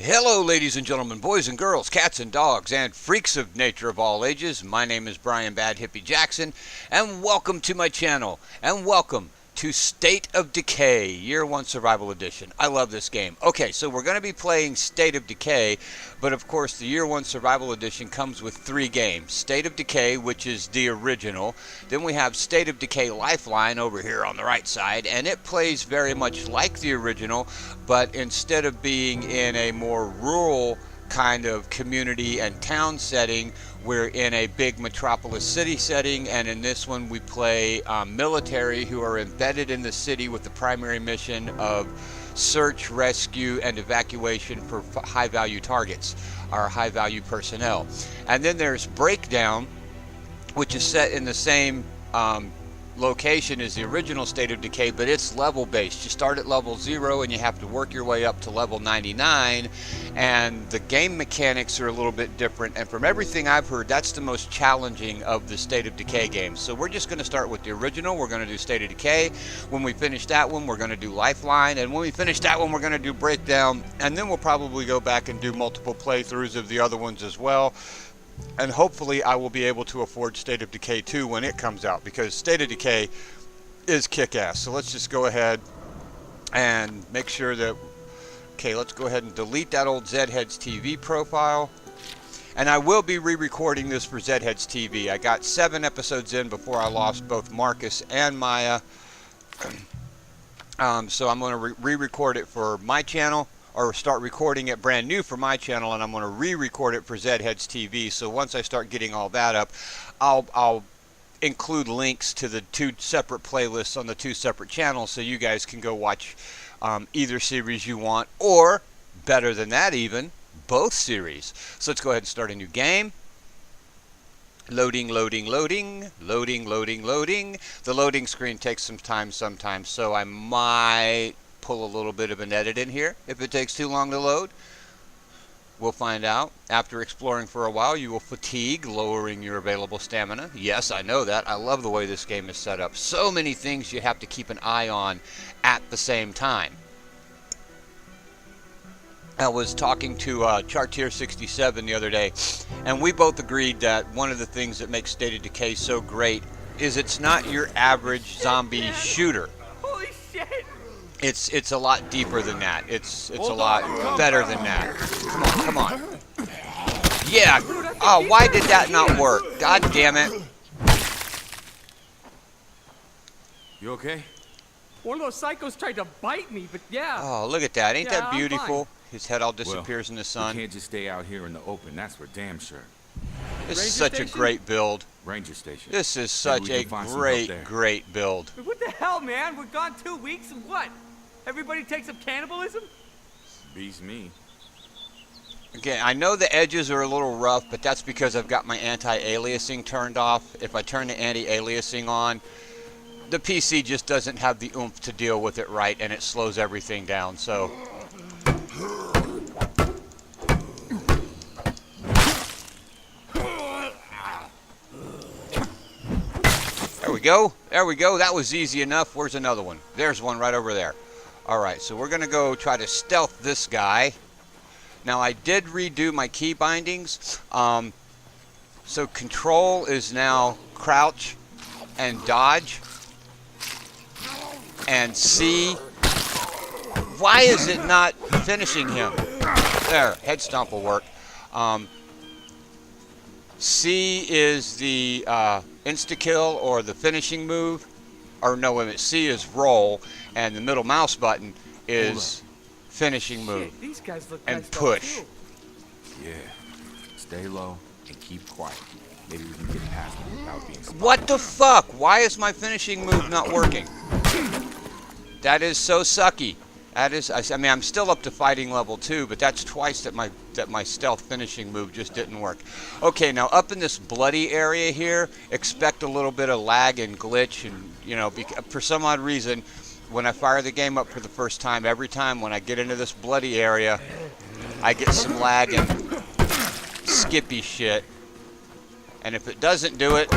Hello, ladies and gentlemen, boys and girls, cats and dogs, and freaks of nature of all ages. My name is Brian Bad Hippie Jackson, and welcome to my channel, and welcome to State of Decay, Year 1 Survival Edition. I love this game. Okay, so we're going to be playing State of Decay, but of course the Year 1 Survival Edition comes with 3 games. State of Decay, which is the original. Then we have State of Decay Lifeline over here on the right side, and it plays very much like the original, but instead of being in a more rural kind of community and town setting, we're in a big metropolis city setting, and in this one we play military who are embedded in the city with the primary mission of search, rescue, and evacuation for high value targets, our high value personnel. And then there's Breakdown, which is set in the same location as the original State of Decay, but it's level based. You start at level 0 and you have to work your way up to level 99, and the game mechanics are a little bit different, and from everything I've heard, that's the most challenging of the State of Decay games. So we're just going to start with the original. We're going to do State of Decay. When we finish that one, we're going to do Lifeline, and when we finish that one, we're going to do Breakdown, and then we'll probably go back and do multiple playthroughs of the other ones as well. And hopefully I will be able to afford State of Decay 2 when it comes out, because State of Decay is kick-ass. So let's just go ahead and make sure that, okay, let's go ahead and delete that old Zedheads TV profile. And I will be re-recording this for Zedheads TV. I got 7 episodes in before I lost both Marcus and Maya. So I'm going to re-record it for my channel, or start recording it brand new for my channel, and I'm going to re-record it for Zedheads TV. So once I start getting all that up, I'll include links to the 2 separate playlists on the 2 separate channels, so you guys can go watch either series you want, or better than that even, both series. So let's go ahead and start a new game. Loading, loading, loading, loading, loading, loading. The loading screen takes some time sometimes, so I might pull a little bit of an edit in here if it takes too long to load. We'll find out. After exploring for a while, you will fatigue, lowering your available stamina. Yes, I know that. I love the way this game is set up. So many things you have to keep an eye on at the same time. I was talking to Chartier67 the other day, and we both agreed that one of the things that makes State of Decay so great is it's not your average zombie shooter. Holy shit! It's a lot deeper than that. It's a lot better than that. Come on. Yeah. Oh, why did that not work? God damn it. You okay? One of those psychos tried to bite me, but yeah. Oh, look at that. Ain't that I'm beautiful? fine. His head all disappears in the sun. You can't just stay out here in the open, that's for damn sure. This is Ranger such station? a great build. Ranger station. This is Maybe such we a can find some help there. great build. What the hell, man? We're gone 2 weeks and what? Everybody takes up cannibalism? Beats me. Okay, I know the edges are a little rough, but that's because I've got my anti-aliasing turned off. If I turn the anti-aliasing on, the PC just doesn't have the oomph to deal with it right, and it slows everything down. So there we go. There we go. That was easy enough. Where's another one? There's one right over there. Alright, so we're going to go try to stealth this guy. Now, I did redo my key bindings. So control is now crouch and dodge. And C. Why is it not finishing him? There, head stomp will work. C is the insta-kill, or the finishing move. Or no, wait a minute. C is roll, and the middle mouse button is finishing move. Shit, these guys look and messed up, push. too. Yeah. Stay low and keep quiet. Maybe we can get past them without being spotted. What the fuck? Why is my finishing move not working? That is so sucky. That is, I mean, I'm still up to fighting level 2, but that's twice that my stealth finishing move just didn't work. Okay, now up in this bloody area here, expect a little bit of lag and glitch, and you know, for some odd reason, when I fire the game up for the first time, every time when I get into this bloody area, I get some lag and skippy shit. And if it doesn't do it,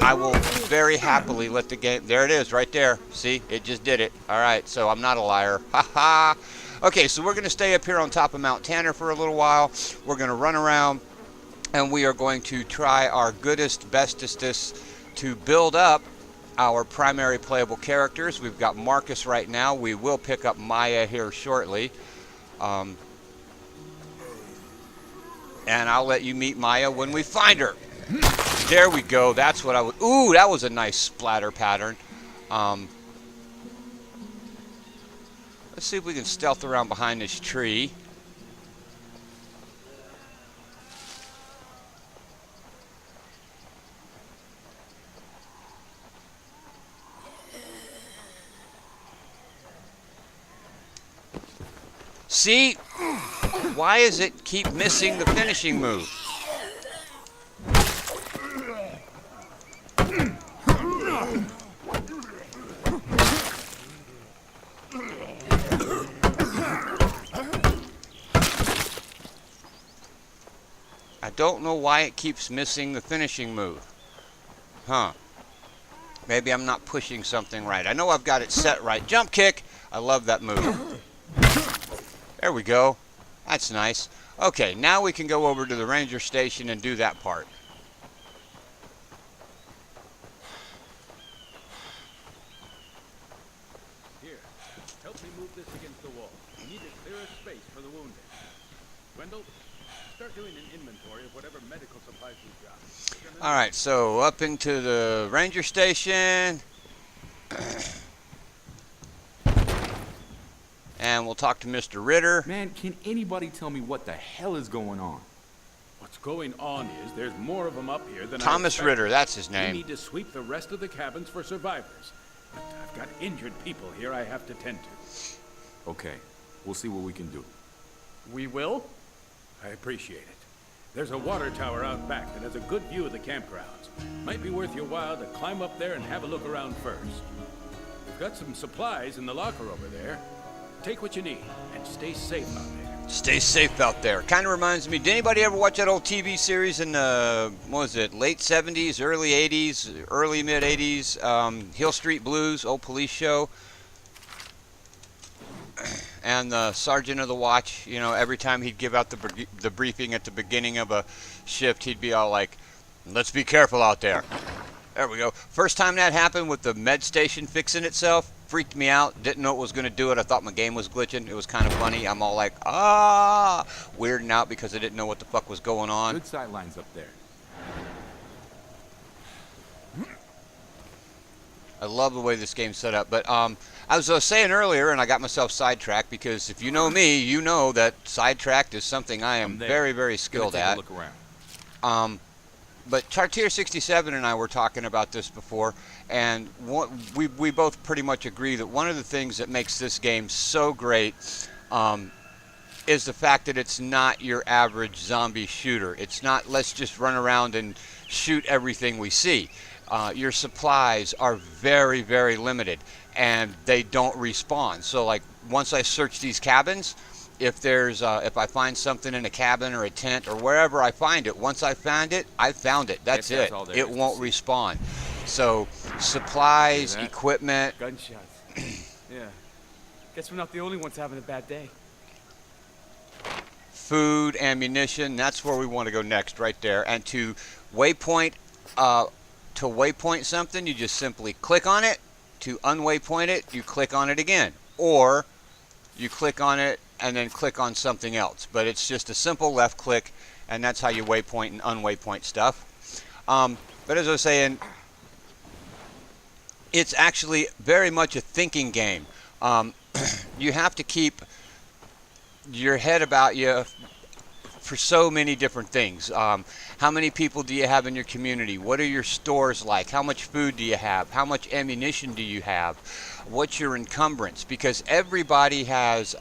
I will very happily let the game... There it is, right there. See? It just did it. Alright, so I'm not a liar. Ha ha! Okay, so we're going to stay up here on top of Mount Tanner for a little while. We're going to run around, and we are going to try our goodest, bestestest to build up our primary playable characters. We've got Marcus right now. We will pick up Maya here shortly. And I'll let you meet Maya when we find her. There we go. That's what I would... Ooh, that was a nice splatter pattern. Let's see if we can stealth around behind this tree. See? Why does it keep missing the finishing move? I don't know why it keeps missing the finishing move. Huh. Maybe I'm not pushing something right. I know I've got it set right. Jump kick! I love that move. There we go. That's nice. Okay, now we can go over to the ranger station and do that part. Here, help me move this against the wall. We need a clearer space for the wounded. Wendell, start doing an inventory of whatever medical supplies we've got. All right, so up into the ranger station. And we'll talk to Mr. Ritter. Man, can anybody tell me what the hell is going on? What's going on is there's more of them up here than Thomas Ritter, that's his We name. need to sweep the rest of the cabins for survivors. But I've got injured people here I have to tend to. Okay, we'll see what we can do. We will? I appreciate it. There's a water tower out back that has a good view of the campgrounds. Might be worth your while to climb up there and have a look around first. We've got some supplies in the locker over there. Take what you need and stay safe out there. Stay safe out there. Kind of reminds me, did anybody ever watch that old TV series in the, what was it, late 70s, early 80s, early mid 80s, Hill Street Blues, old police show? And the sergeant of the watch, you know, every time he'd give out the briefing at the beginning of a shift, he'd be all like, let's be careful out there. There we go. First time that happened with the med station fixing itself, freaked me out. Didn't know it was going to do it. I thought my game was glitching. It was kind of funny. I'm all like, weirding out because I didn't know what the fuck was going on. Good sight lines up there. I love the way this game's set up. But as I was saying earlier, and I got myself sidetracked because if you know me, you know that sidetracked is something I am very, very skilled at. Look around. But Chartier 67 and I were talking about this before, and we both pretty much agree that one of the things that makes this game so great is the fact that it's not your average zombie shooter. It's not, let's just run around and shoot everything we see. Your supplies are very, very limited, and they don't respawn. So, like, once I search these cabins, if there's if I find something in a cabin or a tent or wherever I find it, once I find it, I found it. That's it. It won't respawn. So supplies, equipment. Gunshots. Yeah. Guess we're not the only ones having a bad day. Food, ammunition. That's where we want to go next, right there. And to waypoint something, you just simply click on it. To unwaypoint it, you click on it again, or you click on it and then click on something else. But it's just a simple left click, and that's how you waypoint and unwaypoint stuff. But as I was saying, it's actually very much a thinking game. You have to keep your head about you for so many different things. How many people do you have in your community? What are your stores like? How much food do you have? How much ammunition do you have? What's your encumbrance? Because everybody has,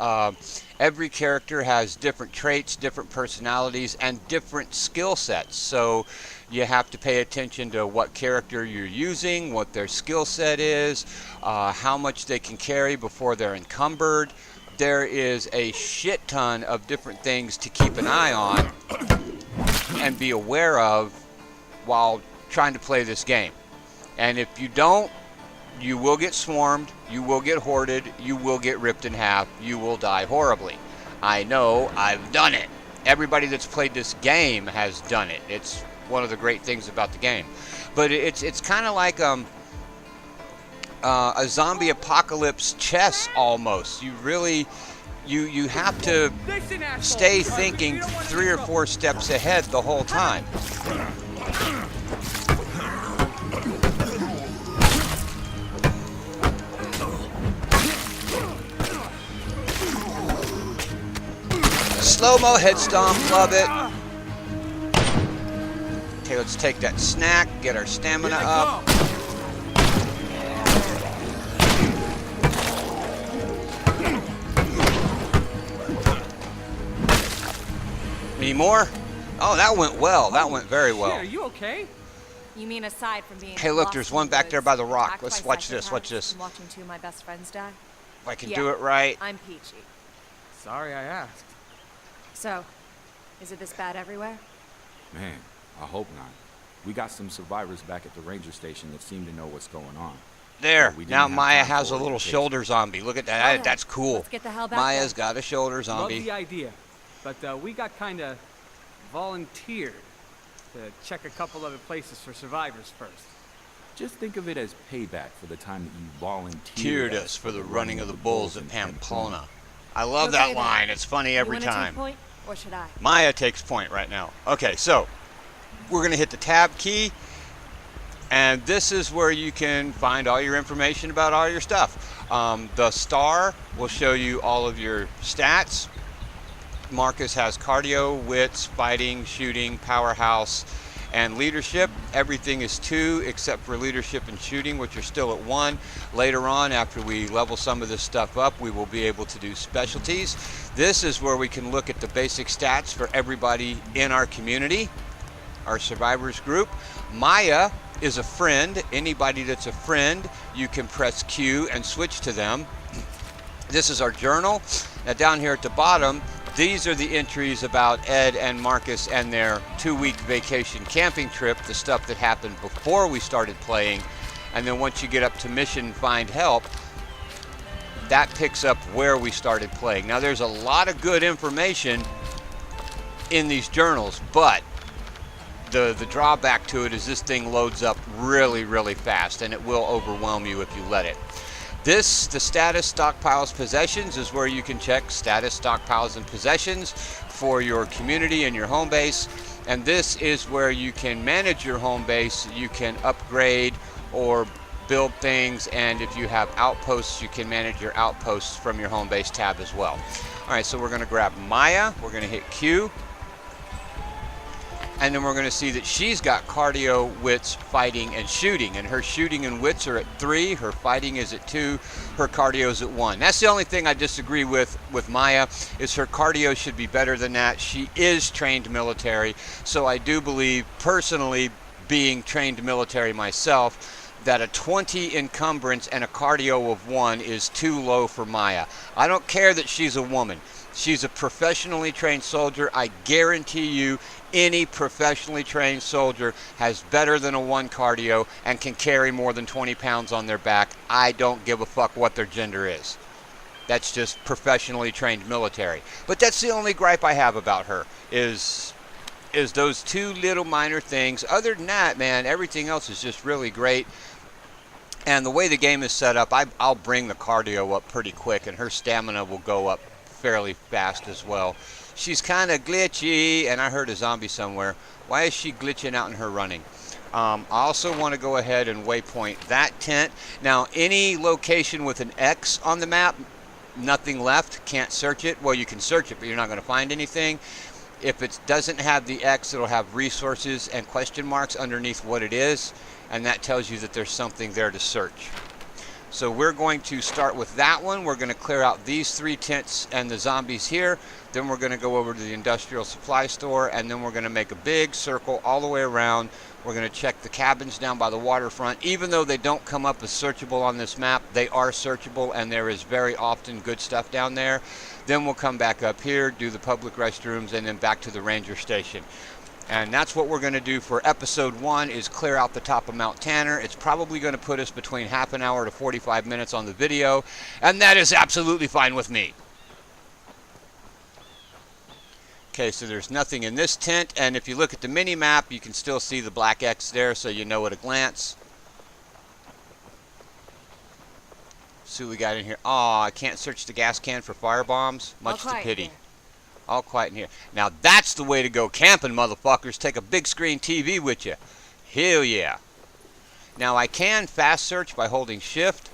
every character has different traits, different personalities, and different skill sets. So you have to pay attention to what character you're using, what their skill set is, how much they can carry before they're encumbered. There is a shit ton of different things to keep an eye on and be aware of while trying to play this game. And if you don't, You will get swarmed, you will get hoarded, you will get ripped in half, you will die horribly. I know, I've done it. Everybody that's played this game has done it. It's one of the great things about the game. But it's kind of like a zombie apocalypse chess almost. You really, you have to Listen, asshole. stay thinking 3 or 4 steps ahead the whole time. Slow-mo head stomp, love it. Okay, let's take that snack, get our stamina up. Any more? Oh, that went well. That went very well. Shit, are you okay? You mean aside from being Hey, look, lost there's in one the back there woods, by the rock. attacked Let's by watch this, watch psychopaths, this. and watching 2 of my best friends die? If I can Yeah. do it right. I'm peachy. Sorry I asked. So, is it this bad everywhere? Man, I hope not. We got some survivors back at the ranger station that seem to know what's going on. There. we didn't Now have Maya time has for a little orientation. shoulder zombie. Look at that. Okay, That's cool. let's get the hell back Maya's there. got a shoulder Love zombie. the idea, but we got kind of volunteered to check a couple other places for survivors first. Just think of it as payback for the time that you Cheered volunteered us for the running of the bulls at in Pamplona. I love Okay, that then. line. It's funny every you wanna time. Take point, or should I? Maya takes point right now. Okay, so we're going to hit the tab key, and this is where you can find all your information about all your stuff. The star will show you all of your stats. Marcus has cardio, wits, fighting, shooting, powerhouse, and leadership. Everything is 2 except for leadership and shooting, which are still at 1. Later on, after we level some of this stuff up, we will be able to do specialties. This is where we can look at the basic stats for everybody in our community, our survivors group. Maya is a friend. Anybody that's a friend, you can press Q and switch to them. This is our journal. Now down here at the bottom, these are the entries about Ed and Marcus and their 2-week vacation camping trip, the stuff that happened before we started playing. And then once you get up to mission Find Help, that picks up where we started playing. Now there's a lot of good information in these journals, but the drawback to it is this thing loads up really, really fast, and it will overwhelm you if you let it. The status stockpiles possessions is where you can check status stockpiles and possessions for your community and your home base. And this is where you can manage your home base. You can upgrade or build things, and if you have outposts, you can manage your outposts from your home base tab as well. All right, so we're going to grab Maya. We're going to hit Q. And then we're going to see that she's got cardio, wits, fighting, and shooting. And her shooting and wits are at 3. Her fighting is at 2. Her cardio is at 1. That's the only thing I disagree with Maya, is her cardio should be better than that. She is trained military. So I do believe, personally, being trained military myself, that a 20 encumbrance and a cardio of 1 is too low for Maya. I don't care that she's a woman. She's a professionally trained soldier. I guarantee you any professionally trained soldier has better than a 1 cardio and can carry more than 20 pounds on their back. I don't give a fuck what their gender is. That's just professionally trained military. But that's the only gripe I have about her, is those 2 little minor things. Other than that, man, everything else is just really great. And the way the game is set up, I'll bring the cardio up pretty quick, and her stamina will go up fairly fast as well. She's kind of glitchy, and I heard a zombie somewhere. Why is she glitching out in her running? I also want to go ahead and waypoint that tent. Now, any location with an X on the map, nothing left, can't search it. Well, you can search it, but you're not going to find anything. If it doesn't have the X, it'll have resources and question marks underneath what it is, and that tells you that there's something there to search. So we're going to start with that one. We're going to clear out these 3 tents and the zombies here. Then we're going to go over to the industrial supply store, and then we're going to make a big circle all the way around. We're going to check the cabins down by the waterfront. Even though they don't come up as searchable on this map, they are searchable, and there is very often good stuff down there. Then we'll come back up here, do the public restrooms, and then back to the ranger station. And that's what we're going to do for episode 1, is clear out the top of Mount Tanner. It's probably going to put us between half an hour to 45 minutes on the video, and that is absolutely fine with me. Okay, so there's nothing in this tent, and if you look at the mini map, you can still see the black X there, so you know at a glance. See what we got in here. Oh, I can't search the gas can for fire bombs. Much to pity. All quiet in here. Now that's the way to go camping, motherfuckers. Take a big screen TV with you. Hell yeah. Now I can fast search by holding shift.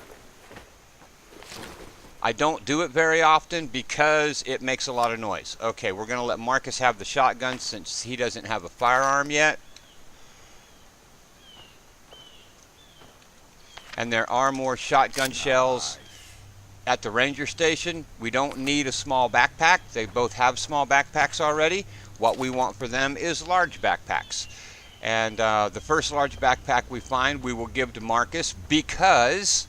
I don't do it very often because it makes a lot of noise. Okay, we're going to let Marcus have the shotgun since he doesn't have a firearm yet. And there are more shotgun shells at the ranger station. We don't need a small backpack. They both have small backpacks already. What we want for them is large backpacks. And the first large backpack we find, we will give to Marcus because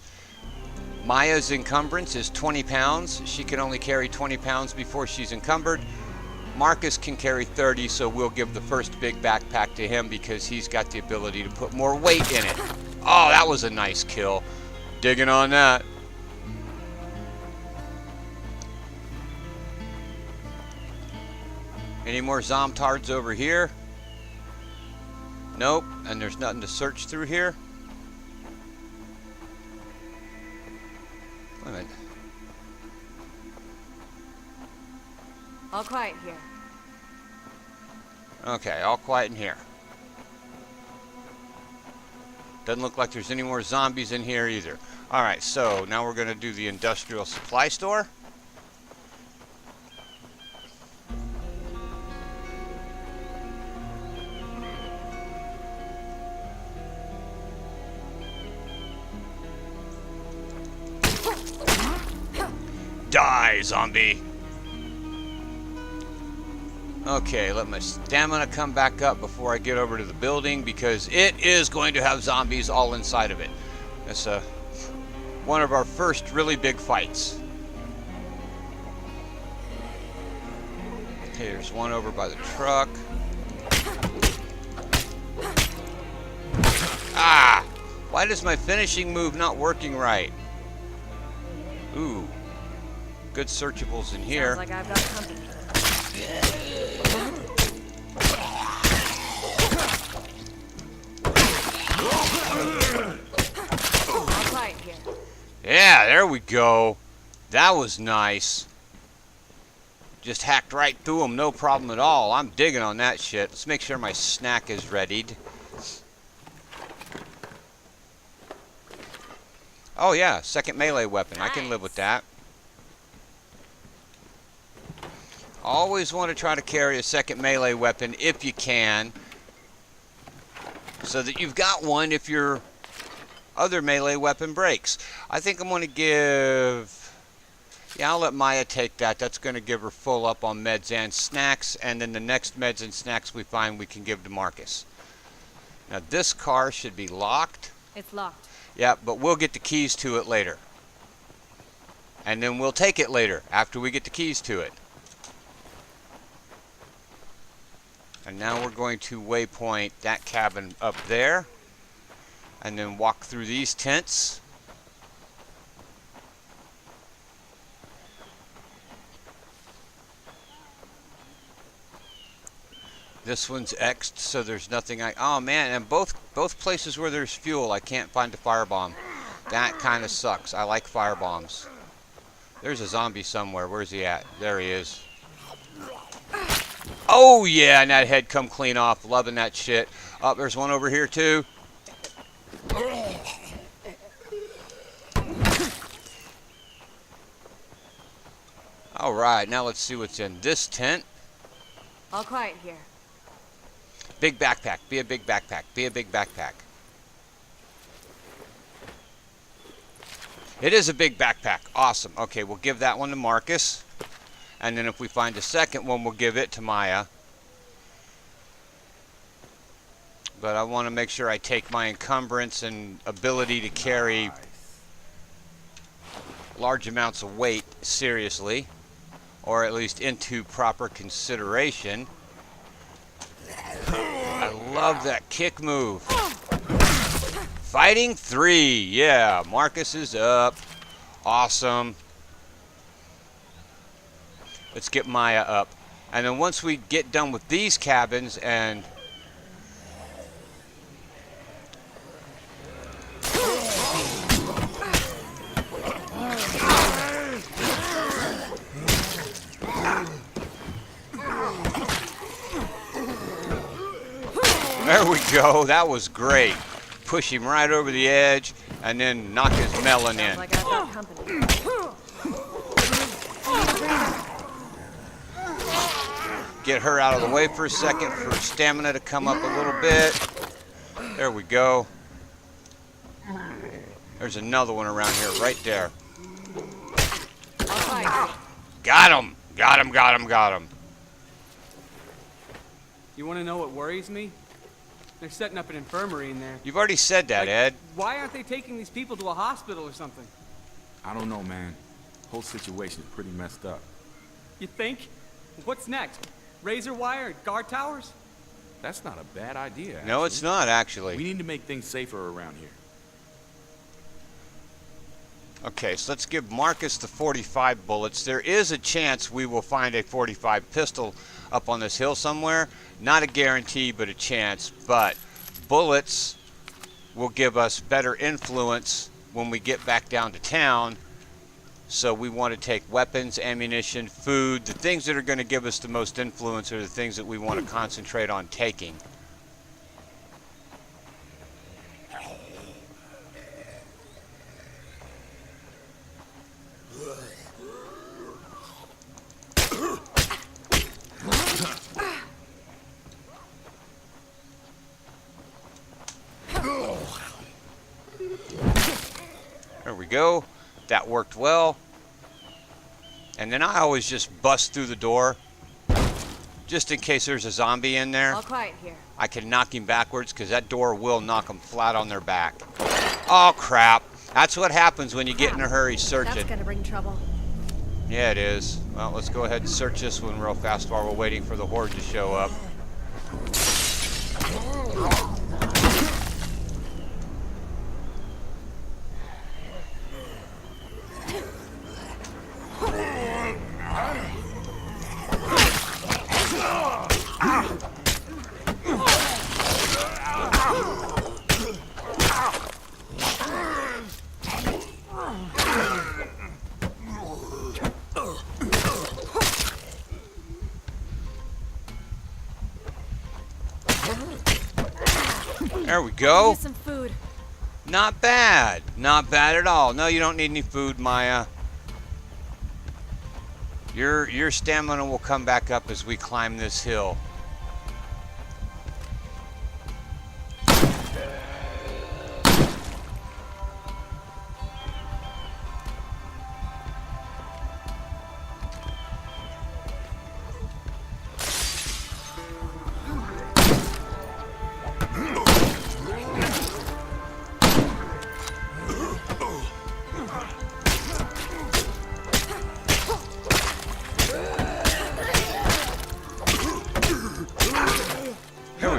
Maya's encumbrance is 20 pounds. She can only carry 20 pounds before she's encumbered. Marcus can carry 30, so we'll give the first big backpack to him because he's got the ability to put more weight in it. Oh, that was a nice kill. Digging on that. Any more Zomtards over here? Nope, and there's nothing to search through here. Wait a minute. All quiet here. Okay, all quiet in here. Doesn't look like there's any more zombies in here either. Alright, so now we're going to do the industrial supply store. Die, zombie! Okay, let my stamina come back up before I get over to the building because it is going to have zombies all inside of it. It's one of our first really big fights. Okay, there's one over by the truck. Ah! Why does my finishing move not working right? Ooh. Good searchables in here. Sounds like I've got company. All quiet here. Yeah, there we go. That was nice. Just hacked right through them, no problem at all. I'm digging on that shit. Let's make sure my snack is readied. Oh yeah, second melee weapon. I can live with that. Always want to try to carry a second melee weapon if you can, so that you've got one if your other melee weapon breaks. I think I'm going to give... Yeah, I'll let Maya take that. That's going to give her full up on meds and snacks, and then the next meds and snacks we find we can give to Marcus. Now this car should be locked. It's locked. Yeah, but we'll get the keys to it later. And then we'll take it later, after we get the keys to it. And now we're going to waypoint that cabin up there. And then walk through these tents. This one's X'd, so there's nothing oh man, and both places where there's fuel, I can't find a firebomb. That kind of sucks. I like firebombs. There's a zombie somewhere. Where's he at? There he is. Oh yeah, and that head come clean off. Loving that shit. Oh, there's one over here too. Alright, now let's see what's in this tent. All quiet here. Big backpack. Be a big backpack. Be a big backpack. It is a big backpack. Awesome. Okay, we'll give that one to Marcus. And then if we find a second one, we'll give it to Maya. But I want to make sure I take my encumbrance and ability to carry large amounts of weight seriously. Or at least into proper consideration. love that kick move. Fighting 3. Yeah, Marcus is up. Awesome. Let's get Maya up. And then once we get done with these cabins and... There we go. That was great. Push him right over the edge and then knock his melon in. Like I've got company. Get her out of the way for a second for stamina to come up a little bit. There we go. There's another one around here, right there. Got him! Got him, got him, got him. You want to know what worries me? They're setting up an infirmary in there. You've already said that, Ed. Why aren't they taking these people to a hospital or something? I don't know, man. Whole situation is pretty messed up. You think? What's next? Razor wire and guard towers? That's not a bad idea. No, it's not, actually. We need to make things safer around here. Okay, so let's give Marcus the 45 bullets. There is a chance we will find a 45 pistol up on this hill somewhere. Not a guarantee, but a chance. But bullets will give us better influence when we get back down to town. So we want to take weapons, ammunition, food. The things that are going to give us the most influence are the things that we want to concentrate on taking. There we go. That worked well. And then I always just bust through the door, just in case there's a zombie in there. All quiet here. I can knock him backwards because that door will knock them flat on their back. Oh crap. That's what happens when you get in a hurry searching. That's gonna bring trouble. Yeah, it is. Well, let's go ahead and search this one real fast while we're waiting for the horde to show up. There we go. Use some food. Not bad. Not bad at all. No, you don't need any food, Maya. Your stamina will come back up as we climb this hill.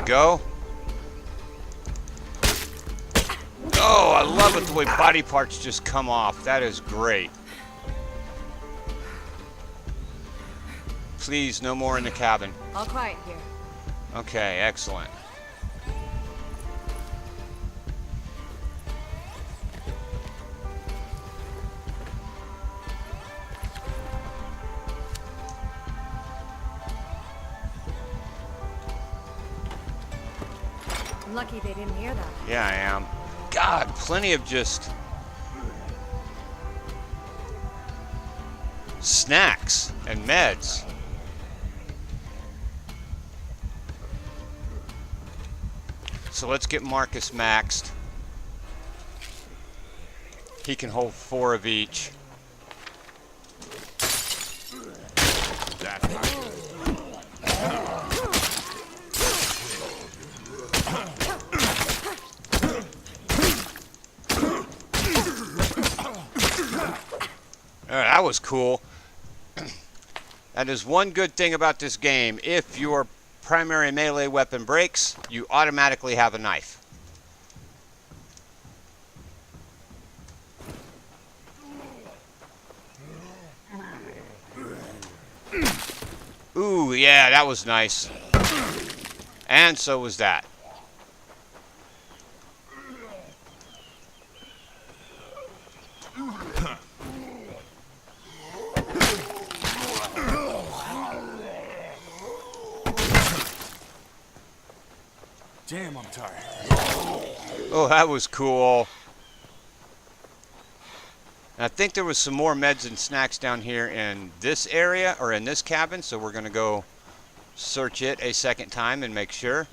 Go. Oh, I love it the way body parts just come off. That is great. Please, no more in the cabin. All quiet here. Okay, excellent. I'm lucky they didn't hear that. Yeah, I am. God, plenty of just snacks and meds. So let's get Marcus maxed. He can hold 4 of each. That's not good. That was cool. That is one good thing about this game. If your primary melee weapon breaks, you automatically have a knife. Ooh, yeah, that was nice. And so was that. Damn, I'm tired. Oh, that was cool. And I think there was some more meds and snacks down here in this area, or in this cabin, so we're going to go search it a second time and make sure.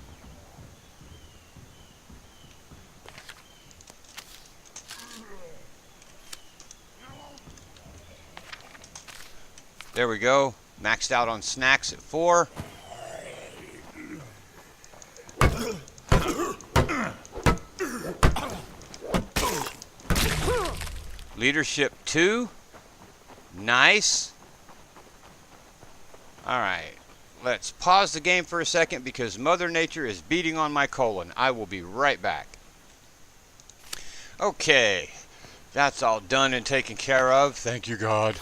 There we go. Maxed out on snacks at 4. Leadership 2. Nice. Alright. Let's pause the game for a second because Mother Nature is beating on my colon. I will be right back. Okay. That's all done and taken care of. Thank you, God.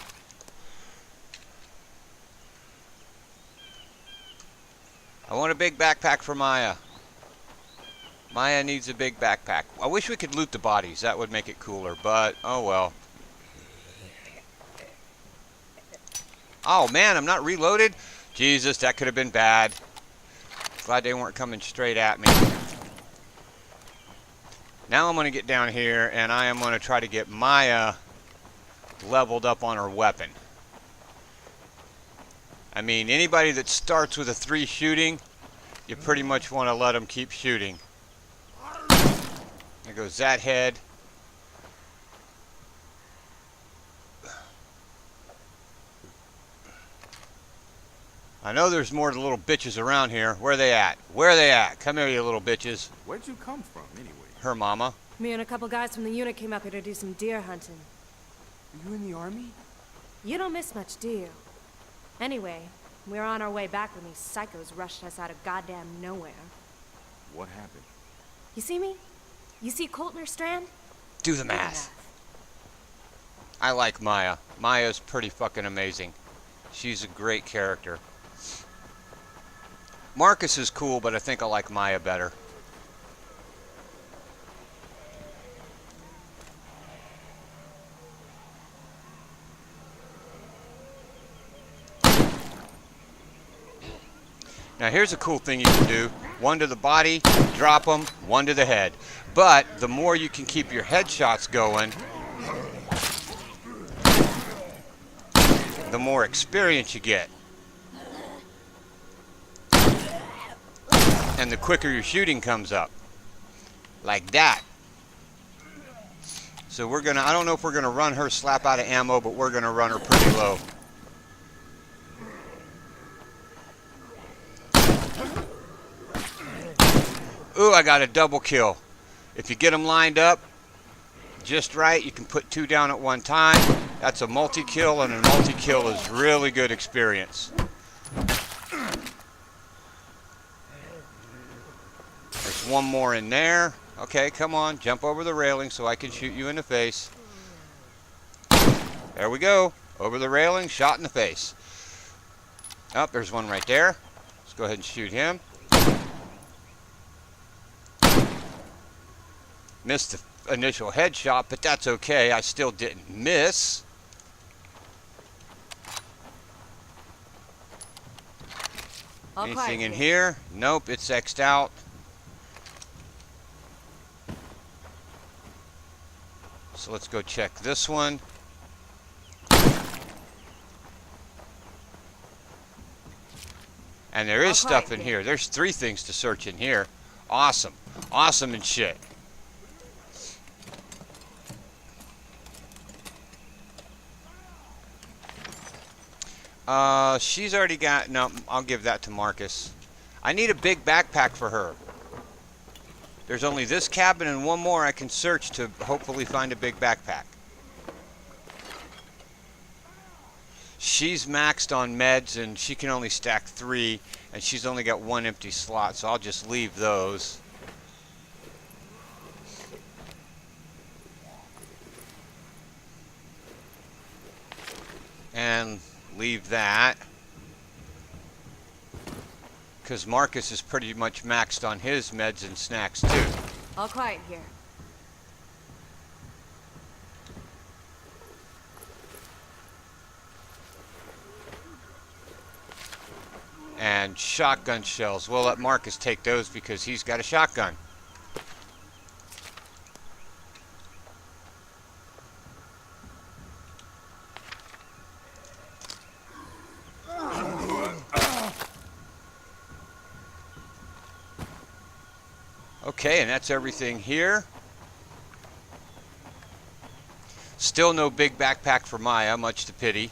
I want a big backpack for Maya. Maya needs a big backpack. I wish we could loot the bodies. That would make it cooler, but oh well. Oh man, I'm not reloaded? Jesus, that could have been bad. Glad they weren't coming straight at me. Now I'm going to get down here and I am going to try to get Maya leveled up on her weapon. I mean, anybody that starts with a 3 shooting, you pretty much want to let them keep shooting. There goes that head. I know there's more little bitches around here. Where are they at? Where are they at? Come here, you little bitches. Where'd you come from, anyway? Her mama. Me and a couple guys from the unit came up here to do some deer hunting. Are you in the army? You don't miss much, do you? Anyway, we were on our way back when these psychos rushed us out of goddamn nowhere. What happened? You see me? You see Coltner Strand? Do the math. I like Maya. Maya's pretty fucking amazing. She's a great character. Marcus is cool, but I think I like Maya better. Now here's a cool thing you can do. 1 to the body, drop them, 1 to the head. But the more you can keep your headshots going, the more experience you get. And the quicker your shooting comes up. Like that. So we're gonna, I don't know if we're gonna run her slap out of ammo, but we're gonna run her pretty low. Ooh, I got a double kill. If you get them lined up just right, you can put 2 down at one time. That's a multi-kill, and a multi-kill is really good experience. There's 1 more in there. Okay, come on, jump over the railing so I can shoot you in the face. There we go. Over the railing, shot in the face. Oh, there's 1 right there. Let's go ahead and shoot him. Missed the initial headshot, but that's okay. I still didn't miss. Anything in here? Nope, it's X'd out. So let's go check this one. And there is stuff in here. There's 3 things to search in here. Awesome. Awesome and shit. She's already got, no, I'll give that to Marcus. I need a big backpack for her. There's only this cabin and 1 more I can search to hopefully find a big backpack. She's maxed on meds and she can only stack 3, and she's only got 1 empty slot, so I'll just leave those. And leave that. Because Marcus is pretty much maxed on his meds and snacks too. All quiet here. And shotgun shells. We'll let Marcus take those because he's got a shotgun. Okay, and that's everything here. Still no big backpack for Maya, much to pity.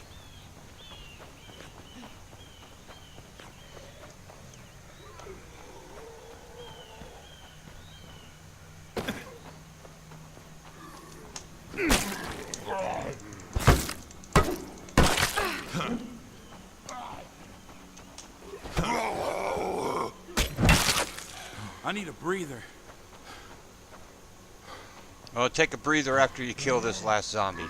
I need a breather. Well, take a breather after you kill this last zombie.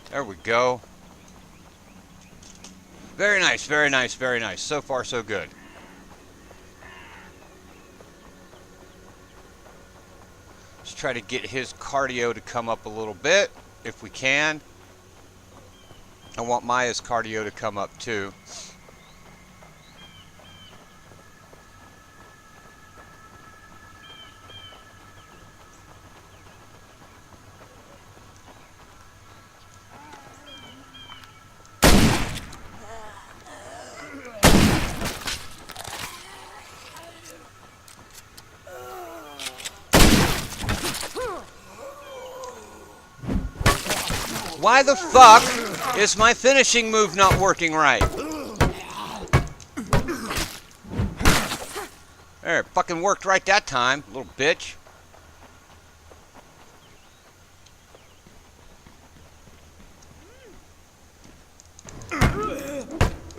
There we go. Very nice, very nice, very nice. So far, so good. Let's try to get his cardio to come up a little bit, if we can. I want Maya's cardio to come up too. Why the fuck is my finishing move not working right? There, it fucking worked right that time, little bitch.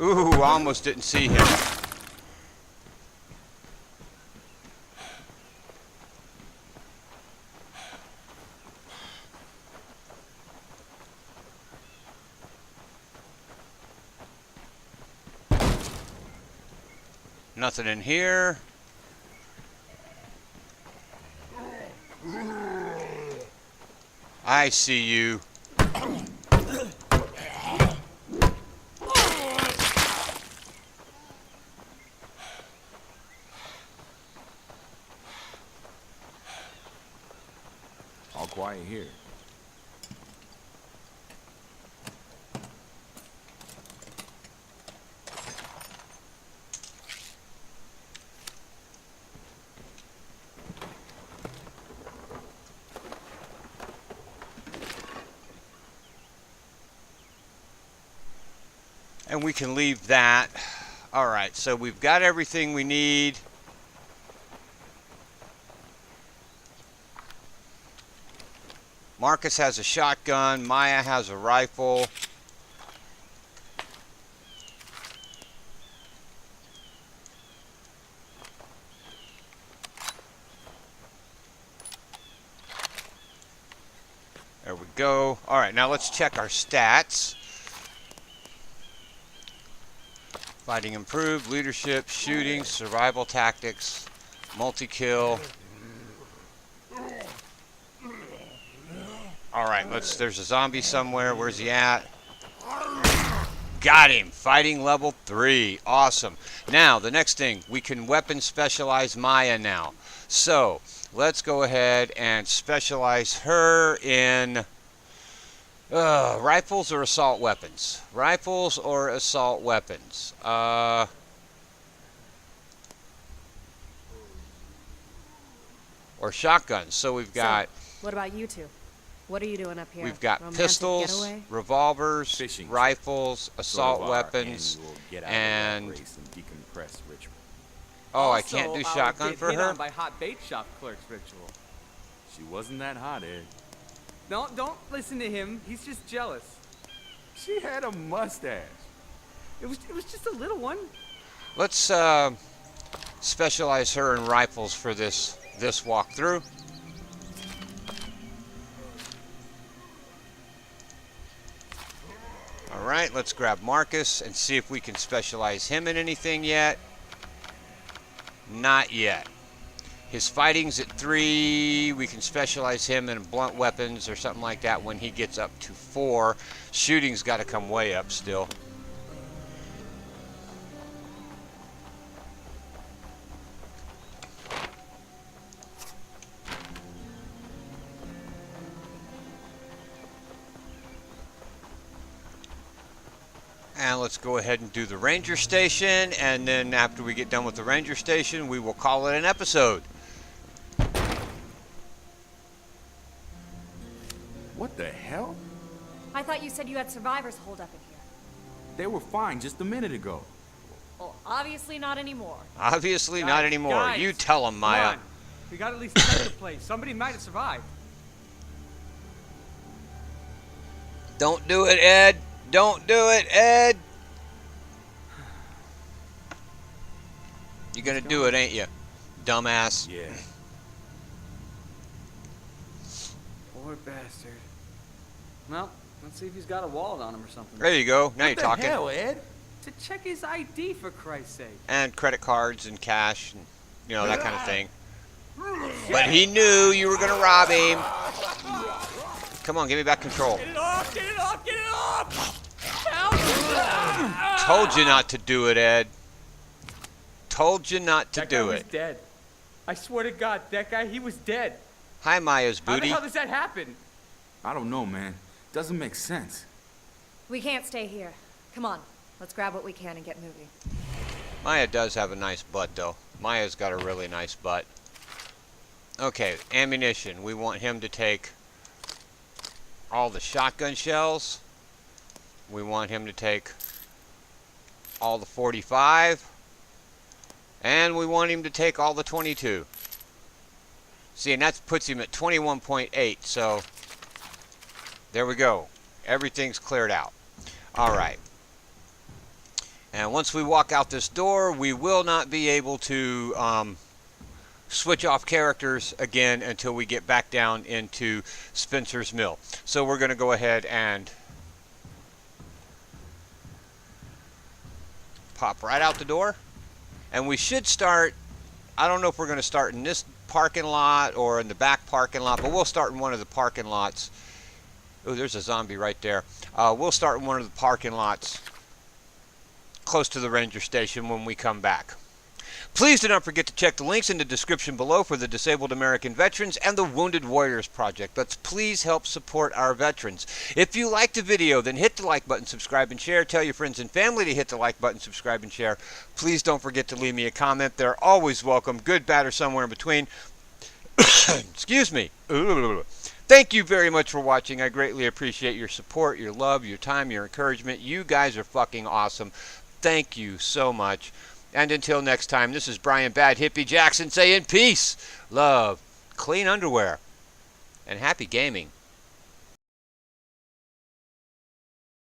Ooh, I almost didn't see him. Nothing in here. I see you. All quiet here. And we can leave that. All right, so we've got everything we need. Marcus has a shotgun. Maya has a rifle. There we go. All right, now let's check our stats. Fighting improved, leadership, shooting, survival tactics, multi-kill. Alright, there's a zombie somewhere. Where's he at? Got him! Fighting level 3. Awesome. Now, the next thing, we can weapon specialize Maya now. So, let's go ahead and specialize her in rifles or assault weapons? Rifles or assault weapons? Or shotguns. So we've got... What about you two? What are you doing up here? We've got Romantic pistols, getaway? revolvers, Fishing trip. rifles, assault Sort of our weapons, annual get out of the and rat race and decompress ritual. oh, I Also, can't do our shotgun get for hit her. on by hot bait shop clerk's ritual. She wasn't that hot, Ed. Don't listen to him. He's just jealous. She had a mustache. It was just a little one. Let's specialize her in rifles for this walkthrough. All right, let's grab Marcus and see if we can specialize him in anything yet. Not yet. His fighting's at 3. We can specialize him in blunt weapons or something like that when he gets up to 4. Shooting's got to come way up still. And let's go ahead and do the ranger station, and then after we get done with the ranger station, we will call it an episode. What the hell? I thought you said you had survivors holed up in here. They were fine just a minute ago. Well, obviously not anymore. Obviously not Guys, anymore. guys, You tell him, Come Maya. on. We got to at least check the place. Somebody might have survived. Don't do it, Ed. Don't do it, Ed. You're gonna do it, ain't you, dumbass? Yeah. Poor bastard. Well, let's see if he's got a wallet on him or something. There you go. Now you're What the talking. hell, Ed? To check his ID, for Christ's sake. And credit cards and cash and that kind of thing. But he knew you were gonna rob him. Come on, give me back control. Get it off! Get it off! Get it off! Help! Told you not to do it, Ed. Told you not to That guy do was it. dead. I swear to God, that guy, he was dead. Hi, Maya's How the booty. hell does that happen? I don't know, man. Doesn't make sense. We can't stay here. Come on, let's grab what we can and get moving. Maya does have a nice butt, though. Maya's got a really nice butt. Okay, ammunition. We want him to take all the shotgun shells. We want him to take all the 45. And we want him to take all the 22. See, and that puts him at 21.8. So, there we go. Everything's cleared out. All right. And once we walk out this door, we will not be able to switch off characters again until we get back down into Spencer's Mill. So we're going to go ahead and pop right out the door. And we should start, I don't know if we're going to start in this parking lot or in the back parking lot, but we'll start in one of the parking lots. Oh, there's a zombie right there. We'll start in one of the parking lots close to the ranger station when we come back. Please do not forget to check the links in the description below for the Disabled American Veterans and the Wounded Warriors Project. Let's please help support our veterans. If you liked the video, then hit the like button, subscribe, and share. Tell your friends and family to hit the like button, subscribe, and share. Please don't forget to leave me a comment. They're always welcome, good, bad, or somewhere in between. Excuse me. Thank you very much for watching. I greatly appreciate your support, your love, your time, your encouragement. You guys are fucking awesome. Thank you so much. And until next time, this is Brian Bad Hippie Jackson saying peace, love, clean underwear, and happy gaming.